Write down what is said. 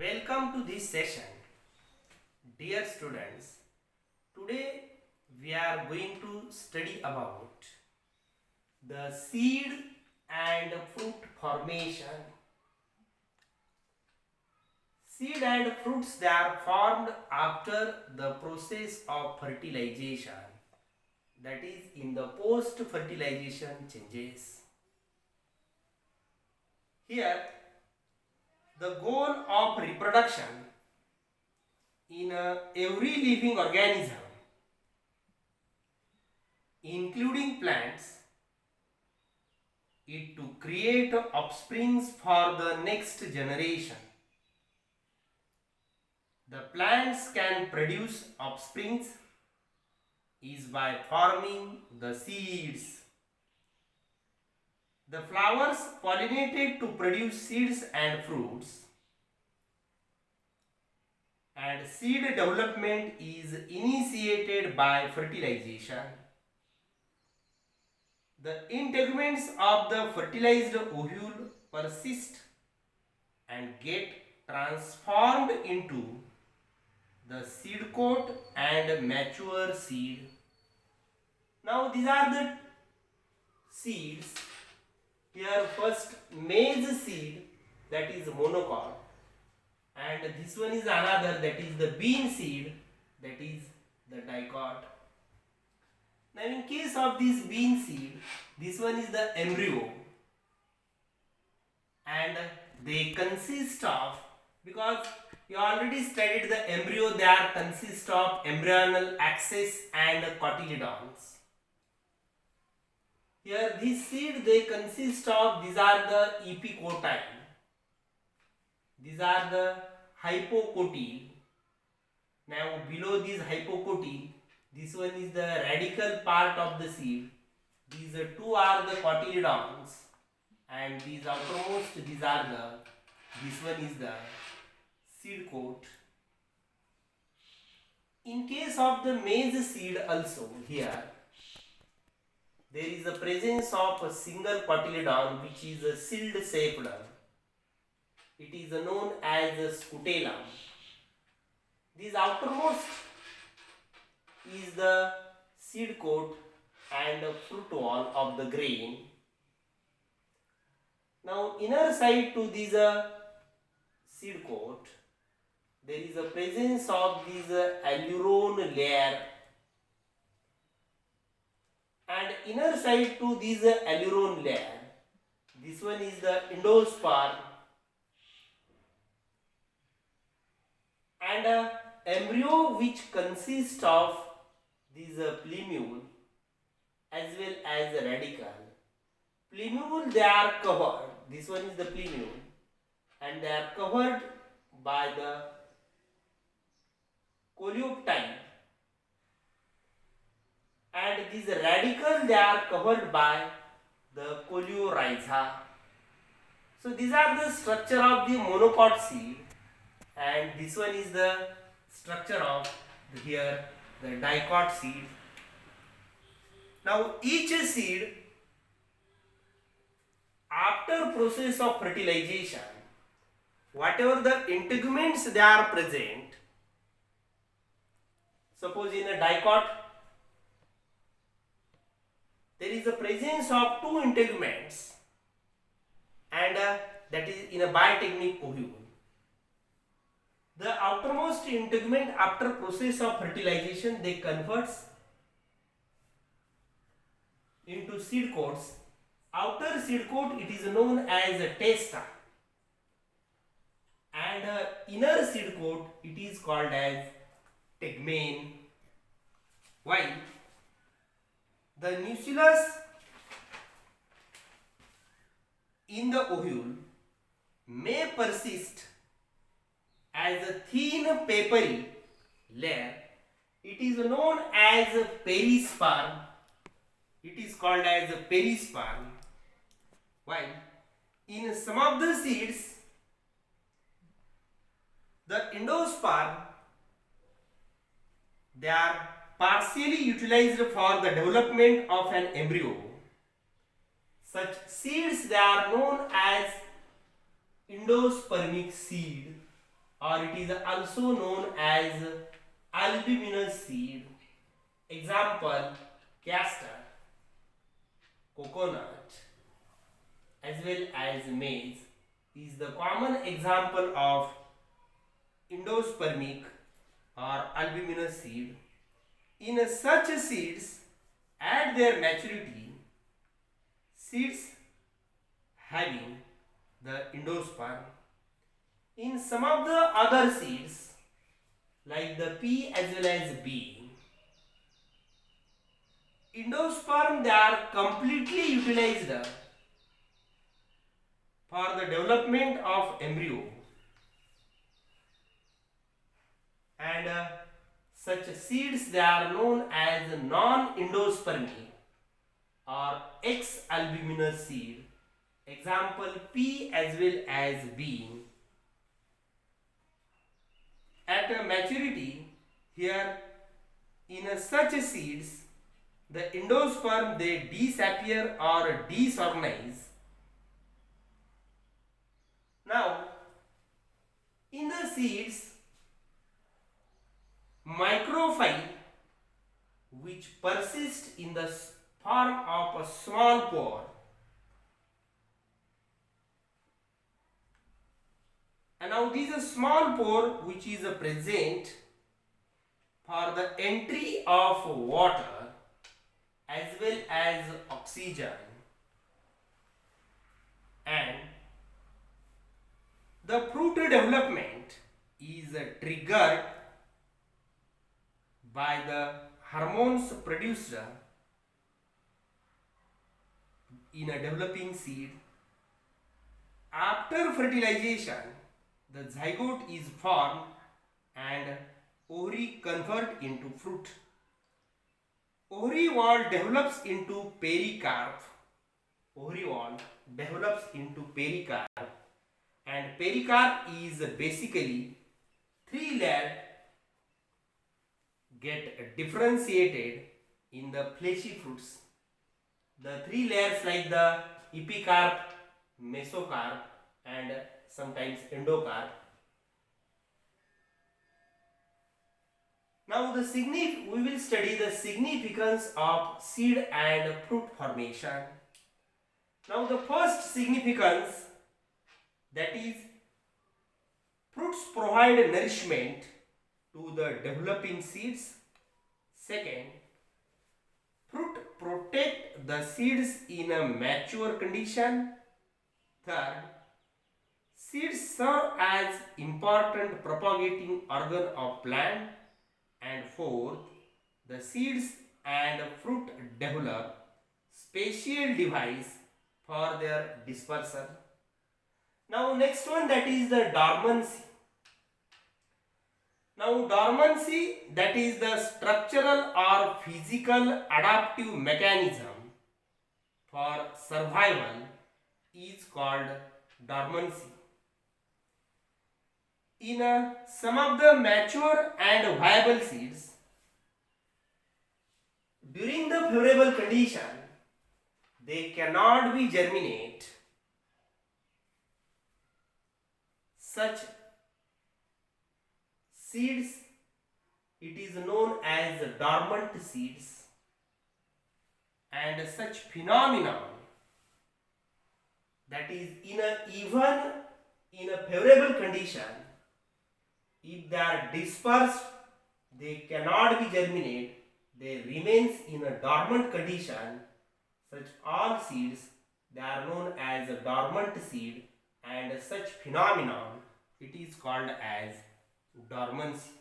Welcome to this session. Dear students, today we are going to study about the seed and fruit formation. Seed and fruits, they are formed after the process of fertilization, that is in the post fertilization changes. Here the goal of reproduction in every living organism, including plants, is to create offsprings for the next generation. The plants can produce offsprings is by forming the seeds. The flowers pollinated to produce seeds and fruits, and seed development is initiated by fertilization. The integuments of the fertilized ovule persist and get transformed into the seed coat and mature seed. Now these are the seeds. Here first maize seed, that is monocot, and this one is another, that is the bean seed, that is the dicot. Now in case of this bean seed, this one is the embryo, and they consist of, because you already studied the embryo, they are consist of embryonal axis and cotyledons. Here this seed, they consist of, these are the epicotyle, these are the hypocotyle. Now below this hypocotyle, this one is the radical part of the seed. These two are the cotyledons, and these outermost, these are this one is the seed coat. In case of the maize seed also, here there is a presence of a single cotyledon which is a shield shaped. It is known as a scutellum. This outermost is the seed coat and fruit wall of the grain. Now inner side to this seed coat, there is a presence of this aleurone layer, and inner side to this aleurone layer, this one is the endosperm, and embryo which consists of this plumule as well as the radical. Plumule, they are covered, this one is the plumule, and they are covered by the coleoptile, and these radical, they are covered by the coleorhiza. So these are the structure of the monocot seed, and this one is the structure of here the dicot seed. Now each seed, after process of fertilization, whatever the integuments they are present, suppose in a dicot there is a presence of two integuments, and that is in a biotechnic ovule. The outermost integument, after process of fertilization, they converts into seed coats. Outer seed coat, it is known as a testa, and inner seed coat, it is called as tegmen. Why? The nucleus in the ovule may persist as a thin papery layer. It is known as a perisperm. It is called as a perisperm. While in some of the seeds, the endosperm, they are partially utilized for the development of an embryo. Such seeds, they are known as endospermic seed. or it is also known as albuminous seed. Example: castor, coconut, as well as maize is the common example of endospermic or albuminous seed. In such seeds, at their maturity, seeds having the endosperm. In some of the other seeds, like the pea as well as B, endosperm they are completely utilized for the development of embryo, and such seeds they are known as non-endospermic or X-albuminous seed. Example: P as well as B. At maturity, here in such seeds, the endosperm they disappear or disorganize. Now, in the seeds, microphyll which persist in the form of a small pore, and now this is a small pore which is present for the entry of water as well as oxygen, and the fruit development is triggered by the hormones produced in a developing seed. After fertilization, the zygote is formed and ovary convert into fruit. Ovary wall develops into pericarp. Ovary wall develops into pericarp, and pericarp is basically three layers get differentiated in the fleshy fruits. The three layers like the epicarp, mesocarp, and sometimes endocarp. Now we will study the significance of seed and fruit formation. Now the first significance, that is, fruits provide nourishment to the developing seeds. Second, fruit protect the seeds in a mature condition. Third, seeds serve as important propagating organ of plant. And fourth, the seeds and fruit develop special device for their dispersal. Now next one, that is the dormancy. Now dormancy, that is the structural or physical adaptive mechanism for survival, is called dormancy. In some of the mature and viable seeds, during the favorable condition, they cannot be germinate. Such seeds, it is known as dormant seeds, and such phenomenon, that is even in a favorable condition, if they are dispersed, they cannot be germinate, they remains in a dormant condition. Such all seeds, they are known as a dormant seed, and such phenomenon, it is called as dormancy.